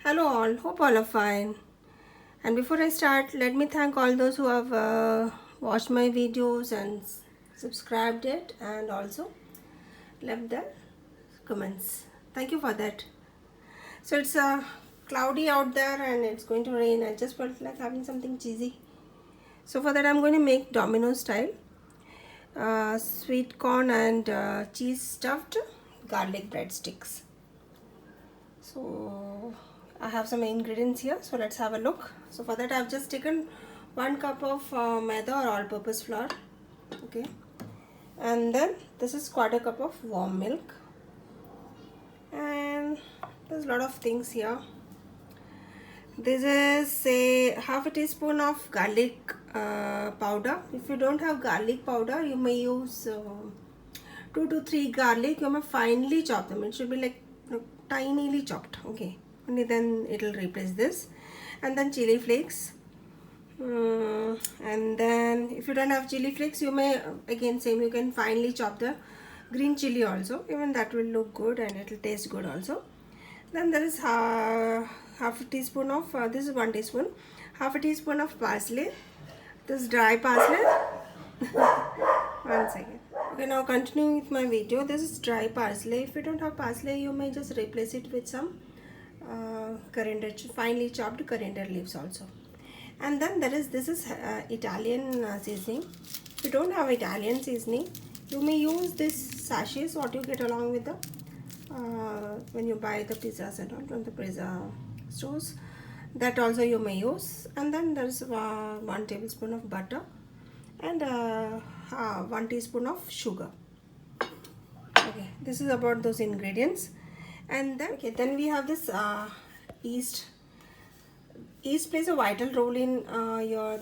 Hello all, hope all are fine. And before I start, let me thank all those who have watched my videos and subscribed it and also left the comments. Thank you for that. So it's cloudy out there and it's going to rain. I just felt like having something cheesy. So for that I'm going to make Domino's style sweet corn and cheese stuffed garlic breadsticks. So I have some ingredients here, so let's have a look. So for that I've just taken 1 cup of maida or all-purpose flour, okay, and then this is 1/4 cup of warm milk, and there's a lot of things here. This is say half a teaspoon of garlic powder. If you don't have garlic powder, you may use 2 to 3 garlic. You may finely chop them. It should be like tinily chopped, okay, only then it will replace this. And then chili flakes, and then if you don't have chili flakes, you may again same, you can finely chop the green chili also, even that will look good and it will taste good also. Then there is half a teaspoon of this is 1 teaspoon, half a teaspoon of parsley. This is dry parsley. One second. Okay, now continuing with my video. This is dry parsley. If you don't have parsley, you may just replace it with some coriander, finely chopped coriander leaves also. And then this is Italian seasoning. If you don't have Italian seasoning, you may use this sachets what you get along with the when you buy the pizzas and all from the pizza stores. That also you may use. And then there is 1 tablespoon of butter and 1 teaspoon of sugar. Okay, this is about those ingredients. And then we have this yeast. Yeast plays a vital role in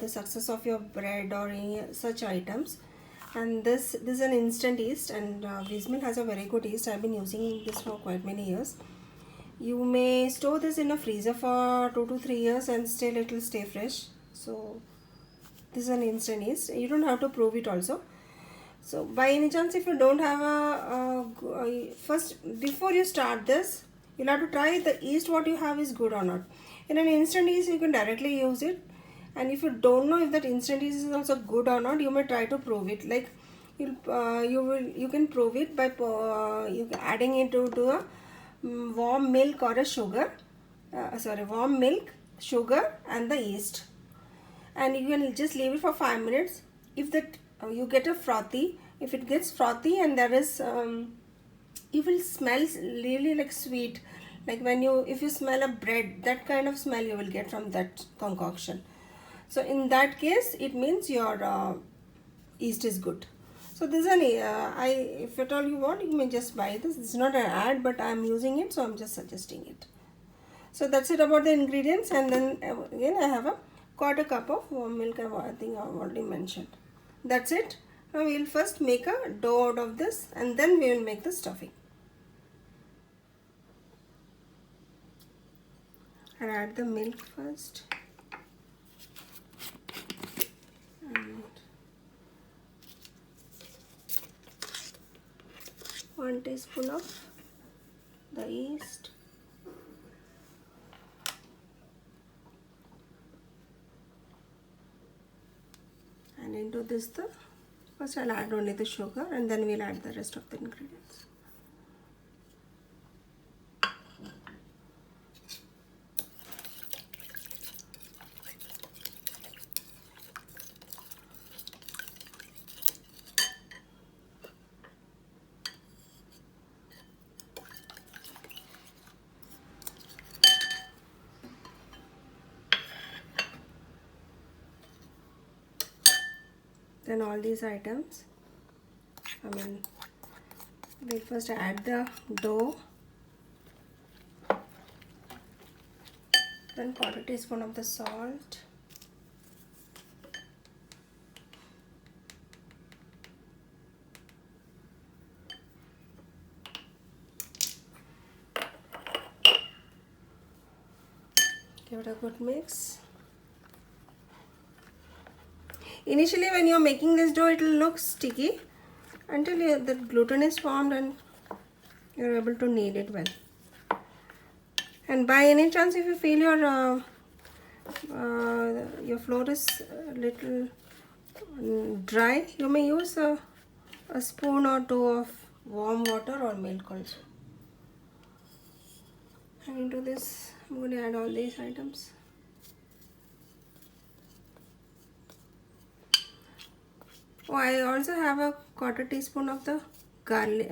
the success of your bread or any such items. And this is an instant yeast, and Vismil has a very good yeast. I've been using this for quite many years. You may store this in a freezer for 2 to 3 years and still it will stay fresh. So this is an instant yeast. You don't have to prove it also. So by any chance, if you don't have first before you start this, you'll have to try the yeast what you have is good or not. In an instant yeast, you can directly use it, and if you don't know if that instant yeast is also good or not, you may try to prove it. Like you can prove it by adding it to a warm milk or a sugar. Warm milk, sugar, and the yeast, and you can just leave it for 5 minutes. If that you get a frothy, if it gets frothy and there is you will smell really like sweet, like if you smell a bread, that kind of smell you will get from that concoction. So in that case it means your yeast is good. So this is an if at all you want, you may just buy this. It's not an ad, but I am using it, so I'm just suggesting it. So that's it about the ingredients. And then again I have a 1/4 cup of warm milk. I think I've already mentioned. That's it. Now we will first make a dough out of this, and then we will make the stuffing. I'll add the milk first. And 1 teaspoon of the yeast. And into this first I'll add only the sugar, and then we'll add the rest of the ingredients. Then all these items, we'll first add the dough, then 1/4 teaspoon of the salt, give it a good mix. Initially when you are making this dough, it will look sticky until the gluten is formed and you are able to knead it well. And by any chance, if you feel your flour is a little dry, you may use a spoon or two of warm water or milk also. And into this, I'm going to add all these items. Oh, I also have a quarter teaspoon of the garlic,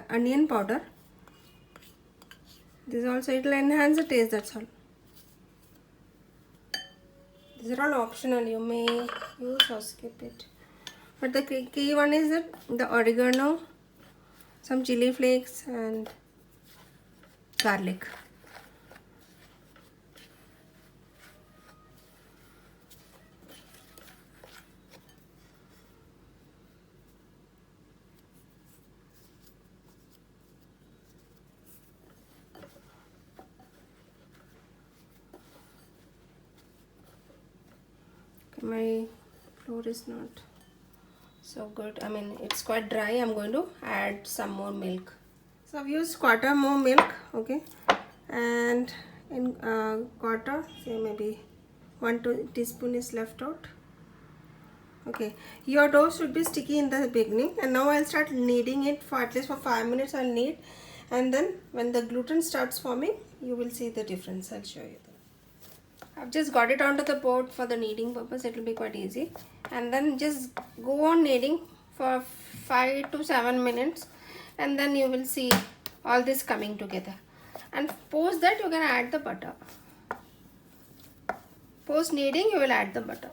onion powder. This also, it will enhance the taste, that's all. These are all optional, you may use or skip it. But the key one is that the oregano, some chili flakes and garlic. My flour is not so good. I mean, it's quite dry. I'm going to add some more milk. So I've used quarter more milk, okay, and in quarter, say maybe 1 teaspoon is left out. Okay, your dough should be sticky in the beginning, and now I'll start kneading it for at least for 5 minutes. I'll knead, and then when the gluten starts forming, you will see the difference. I'll show you that. I've just got it onto the board for the kneading purpose. It will be quite easy, and then just go on kneading for 5 to 7 minutes, and then you will see all this coming together. And post that, you can add the butter. Post kneading, you will add the butter.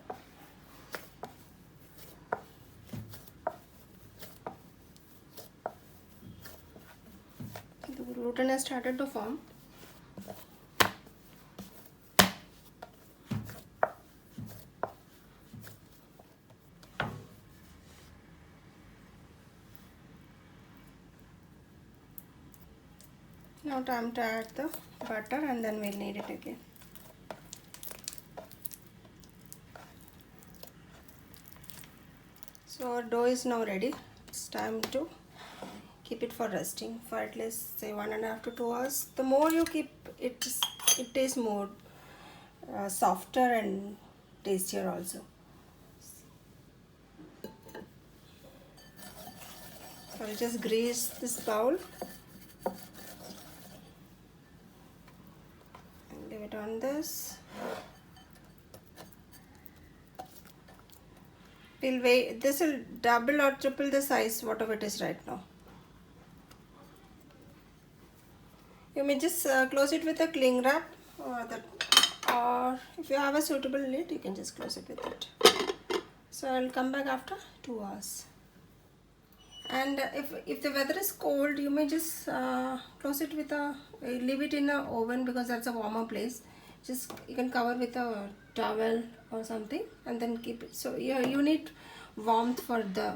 The gluten has started to form. Now time to add the butter, and then we'll knead it again. So our dough is now ready. It's time to keep it for resting for at least say 1.5 to 2 hours. The more you keep it, it tastes more softer and tastier also. So I'll just grease this bowl and leave it on this. We'll wait. This will double or triple the size whatever it is right now. You may just close it with a cling wrap, or if you have a suitable lid, you can just close it with it. So I'll come back after 2 hours. And if the weather is cold, you may just close it with leave it in an oven, because that's a warmer place. Just you can cover with a towel or something, and then keep it. So you need warmth for the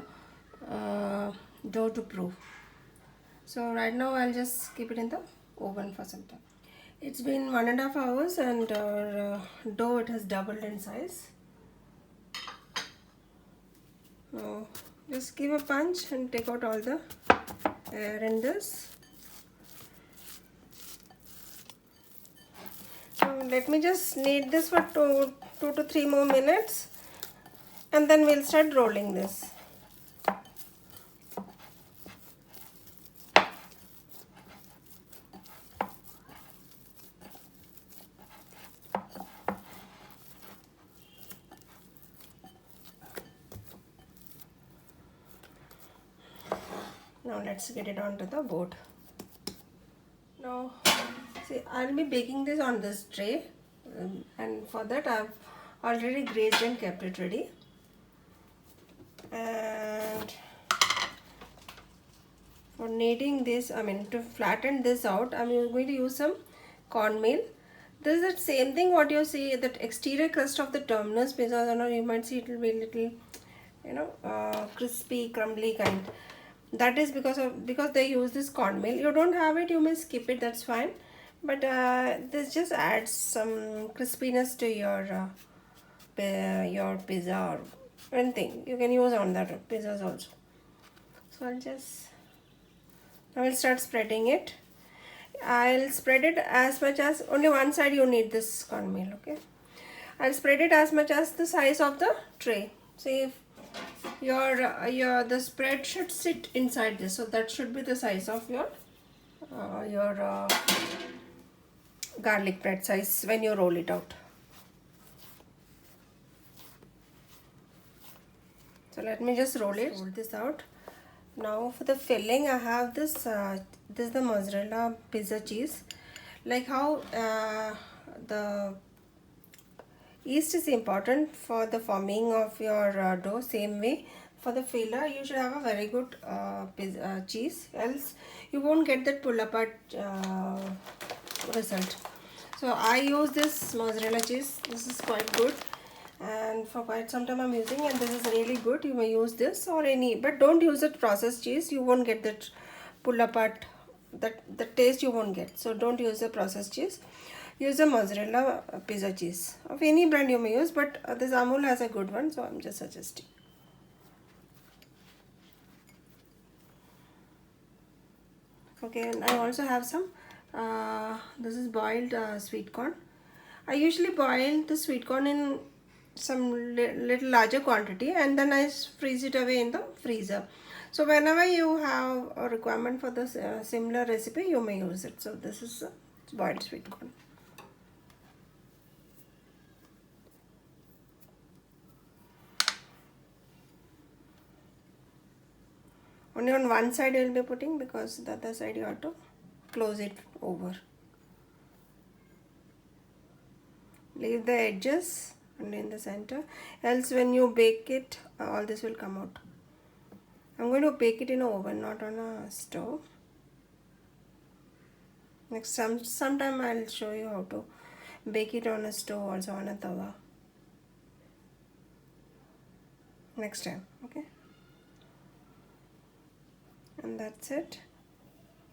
dough to proof. So right now I'll just keep it in the oven for some time. It's been 1.5 hours, and our dough, it has doubled in size. Now just give a punch and take out all the air in this. So let me just knead this for 2 to 3 more minutes, and then we'll start rolling this. Now let's get it onto the board. Now see, I'll be baking this on this tray, and for that I've already grazed and kept it ready. And for kneading this, I mean to flatten this out, I'm going to use some cornmeal. This is the same thing what you see, that exterior crust of the Dominos pizza, you might see it will be little, crispy, crumbly kind. That is because they use this cornmeal. You don't have it, you may skip it, that's fine. But this just adds some crispiness to your pizza or anything. You can use on that pizzas also. So I will start spreading it. I'll spread it as much as, only one side you need this cornmeal, okay? I'll spread it as much as the size of the tray. See, if the spread should sit inside this, so that should be the size of your garlic bread size when you roll it out. So let me just roll this out. Now for the filling, I have this this is the mozzarella pizza cheese. Like how the yeast is important for the forming of your dough, same way for the filler you should have a very good cheese, else you won't get that pull apart result. So I use this mozzarella cheese. This is quite good, and for quite some time I'm using, and this is really good. You may use this or any, but don't use it processed cheese. You won't get that pull apart, the taste you won't get. So don't use the processed cheese. Use the mozzarella pizza cheese of any brand you may use, but this Amul has a good one, so I'm just suggesting. Okay, and I also have some this is boiled sweet corn. I usually boil the sweet corn in some little larger quantity, and then I freeze it away in the freezer. So whenever you have a requirement for this similar recipe, you may use it. So this is boiled sweet corn. Only on one side you will be putting, because the other side you have to close it over. Leave the edges only in the center, else when you bake it, all this will come out. I'm going to bake it in an oven, not on a stove. Next sometime I'll show you how to bake it on a stove, also on a tawa. Next time, okay? And that's it.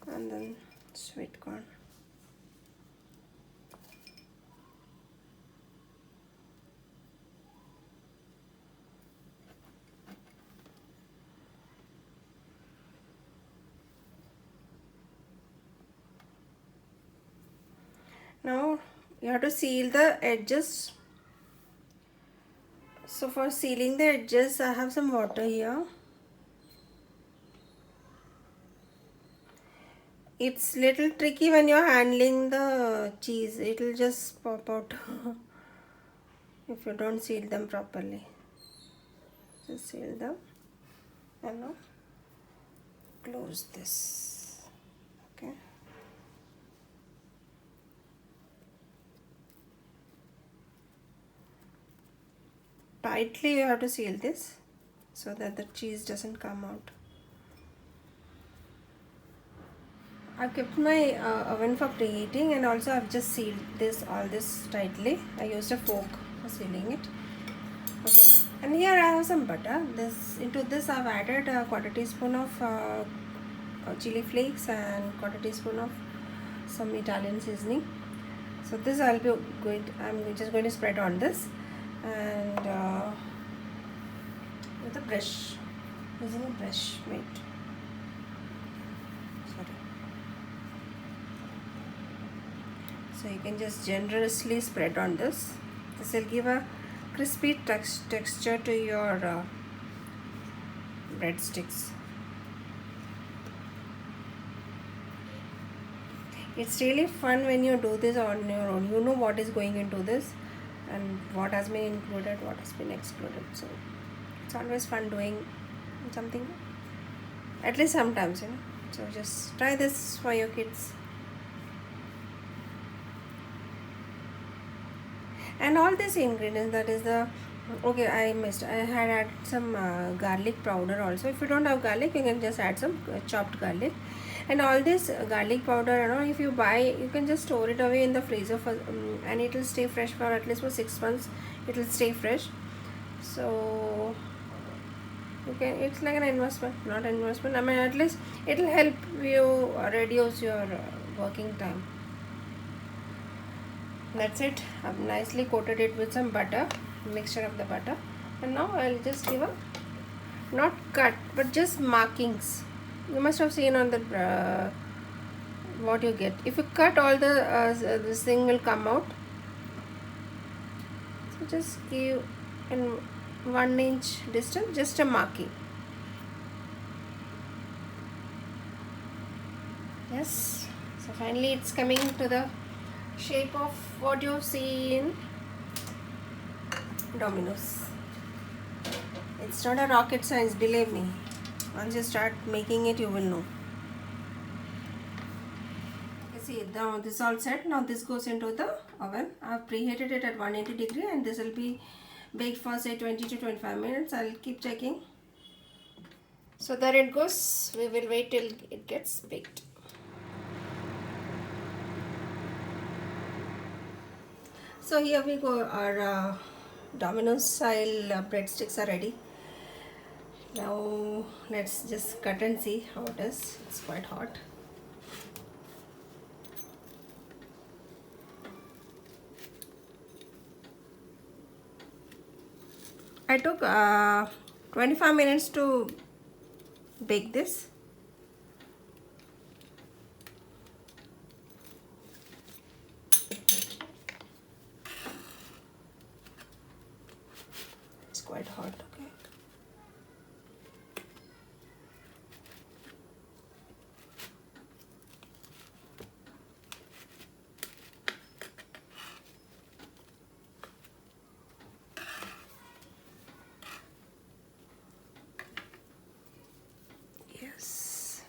And then sweet corn. Now you have to seal the edges. So for sealing the edges, I have some water here. It's little tricky when you're handling the cheese. It will just pop out if you don't seal them properly. Just seal them and now close this. Okay. Tightly you have to seal this so that the cheese doesn't come out. I've kept my oven for preheating, and also I've just sealed all this tightly. I used a fork for sealing it. Okay, and here I have some butter. Into this I've added a quarter teaspoon of chili flakes and quarter teaspoon of some Italian seasoning. So this I'm just going to spread on this, and with a brush, using a brush, wait. So you can just generously spread on this. This will give a crispy texture to your breadsticks. It's really fun when you do this on your own. You know what is going into this and what has been included, what has been excluded. So it's always fun doing something, at least sometimes, you know. So just try this for your kids. And all these ingredients, that is the, okay, I had added some garlic powder also. If you don't have garlic, you can just add some chopped garlic. And all this garlic powder, you know, if you buy, you can just store it away in the freezer for, and it will stay fresh for at least for 6 months. It will stay fresh. So okay, it's like an investment, not an investment. I mean, at least it will help you reduce your working time. That's it. I've nicely coated it with some butter, mixture of the butter, and now I'll just give a, not cut, but just markings. You must have seen on the what you get. If you cut all this thing will come out. So just give in 1 inch distance, just a marking. Yes. So finally it's coming to the shape of what you see in Dominos. It's not a rocket science, believe me. Once you start making it, you will know. You see, now this is all set. Now this goes into the oven. I've preheated it at 180 degree and this will be baked for say 20 to 25 minutes. I'll keep checking. So there it goes. We will wait till it gets baked. So here we go. Our Domino's style breadsticks are ready. Now let's just cut and see how it is. It's quite hot. I took 25 minutes to bake this. It's quite hot, okay. Yes.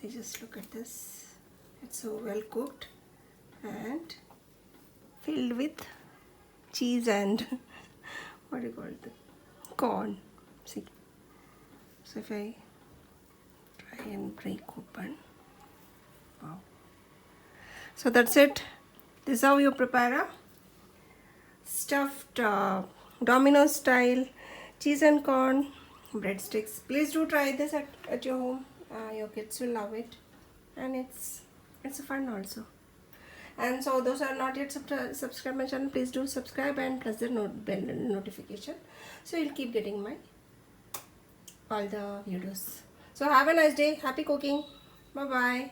See, just look at this. It's so well cooked and filled with cheese and what do you call it? Corn. See. So if I try and break open. Wow. So that's it. This is how you prepare a stuffed Domino's style cheese and corn breadsticks. Please do try this at your home. Your kids will love it, and it's fun also. And so those are not yet subscribe my channel, please do subscribe and press the bell notification, so you'll keep getting my all the videos. So have a nice day. Happy cooking. Bye bye.